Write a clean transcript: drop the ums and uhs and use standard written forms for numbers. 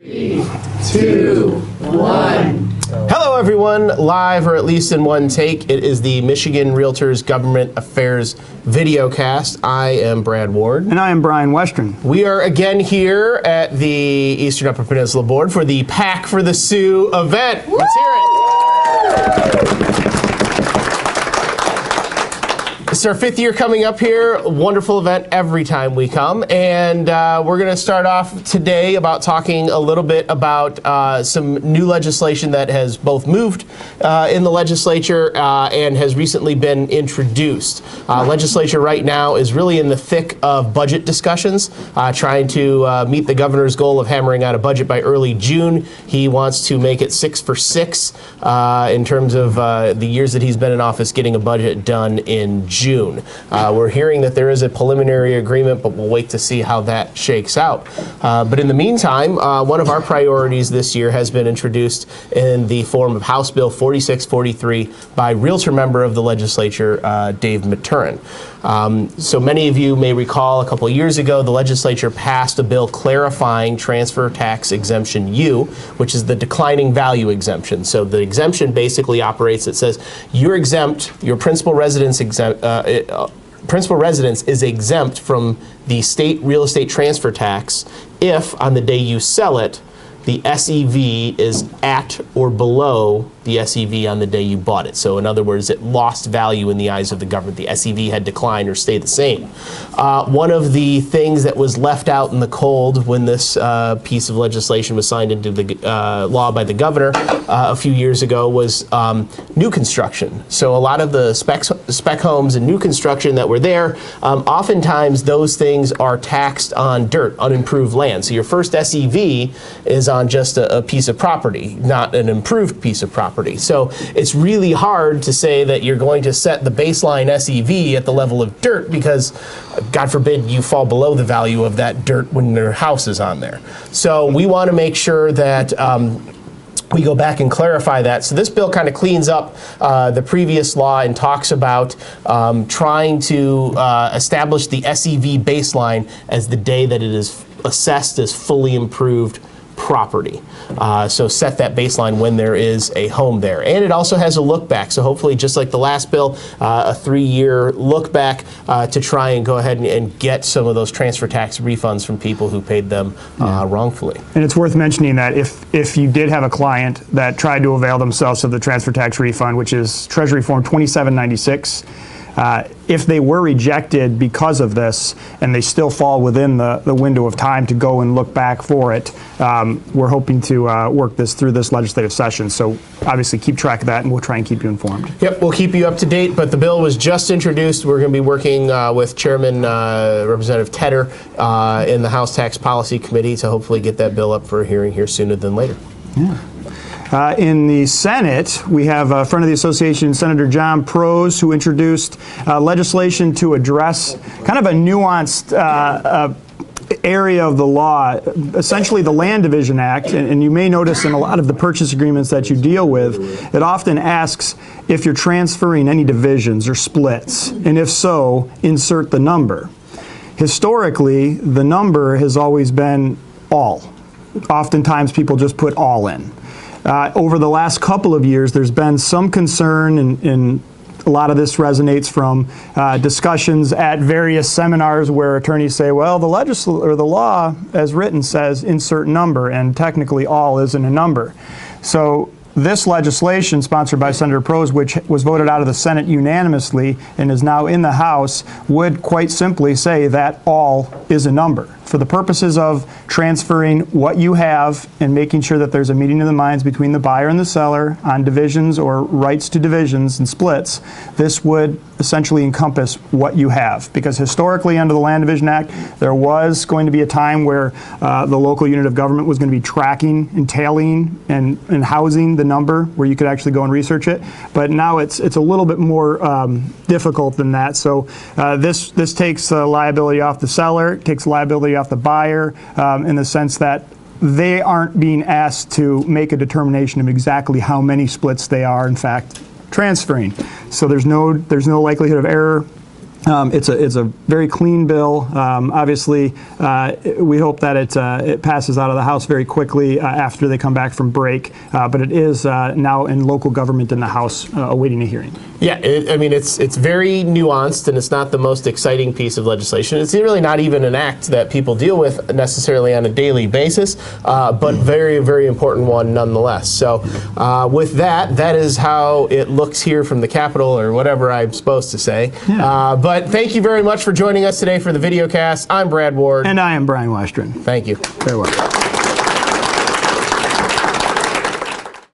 3, 2, 1. Hello everyone, live or at least in one take. It is the Michigan Realtors Government Affairs Videocast. I am Brad Ward. And I am Brian Western. We are again here at the Eastern Upper Peninsula Board for the Pack for the Sioux event. Woo! Let's hear it. It's our 5th year coming up here. Wonderful event every time we come. And we're going to start off today about talking a little bit about some new legislation that has both moved in the legislature and has recently been introduced. Legislature right now is really in the thick of budget discussions, trying to meet the governor's goal of hammering out a budget by early June. He wants to make it 6 for 6 in terms of the years that he's been in office, getting a budget done in June. We're hearing that there is a preliminary agreement, but we'll wait to see how that shakes out. But in the meantime, one of our priorities this year has been introduced in the form of House Bill 4643 by Realtor member of the legislature, Dave Maturin. So many of you may recall a couple of years ago, the legislature passed a bill clarifying transfer tax exemption U, which is the declining value exemption. So the exemption basically operates, it says you're exempt, your principal residence is exempt from the state real estate transfer tax if on the day you sell it, the SEV is at or below the SEV on the day you bought it. So in other words, it lost value in the eyes of the government. The SEV had declined or stayed the same. One of the things that was left out in the cold when this piece of legislation was signed into the law by the governor a few years ago was new construction. So a lot of the spec homes and new construction that were there, oftentimes those things are taxed on dirt, unimproved land. So your first SEV is on just a piece of property, not an improved piece of property. So it's really hard to say that you're going to set the baseline SEV at the level of dirt because, God forbid, you fall below the value of that dirt when your house is on there. So we want to make sure that we go back and clarify that. So this bill kind of cleans up the previous law and talks about trying to establish the SEV baseline as the day that it is assessed as fully improved property. So set that baseline when there is a home there. And it also has a look back. So hopefully, just like the last bill, a 3-year look back to try and go ahead and get some of those transfer tax refunds from people who paid them wrongfully. And it's worth mentioning that if you did have a client that tried to avail themselves of the transfer tax refund, which is Treasury Form 2796, if they were rejected because of this and they still fall within the window of time to go and look back for it, we're hoping to work this through this legislative session. So obviously keep track of that and we'll try and keep you informed. Yep, we'll keep you up to date, but the bill was just introduced. We're going to be working with Chairman Representative Tedder in the House Tax Policy Committee to hopefully get that bill up for a hearing here sooner than later. Yeah. In the Senate, we have a friend of the association, Senator John Prose, who introduced legislation to address kind of a nuanced area of the law, essentially the Land Division Act, and you may notice in a lot of the purchase agreements that you deal with, it often asks if you're transferring any divisions or splits, and if so, insert the number. Historically, the number has always been all. Oftentimes people just put all in. Over the last couple of years, there's been some concern, and a lot of this resonates from discussions at various seminars where attorneys say, well, the law as written says insert number, and technically all isn't a number. So this legislation, sponsored by Senator Prose, which was voted out of the Senate unanimously and is now in the House, would quite simply say that all is a number. For the purposes of transferring what you have and making sure that there's a meeting of the minds between the buyer and the seller on divisions or rights to divisions and splits, this would essentially encompass what you have. Because historically, under the Land Division Act, there was going to be a time where the local unit of government was going to be tracking and tallying and housing the number where you could actually go and research it. But now it's a little bit more difficult than that. So this takes liability off the seller, takes liability off the buyer, in the sense that they aren't being asked to make a determination of exactly how many splits they are, in fact, transferring. So there's no likelihood of error It's a very clean bill. Obviously, we hope that it passes out of the House very quickly after they come back from break. But it is now in local government in the House awaiting a hearing. Yeah, I mean, it's very nuanced, and it's not the most exciting piece of legislation. It's really not even an act that people deal with necessarily on a daily basis, but very, very important one nonetheless. So with that is how it looks here from the Capitol, or whatever I'm supposed to say. Yeah. But thank you very much for joining us today for the Videocast. I'm Brad Ward. And I am Brian Westron. Thank you. Very well.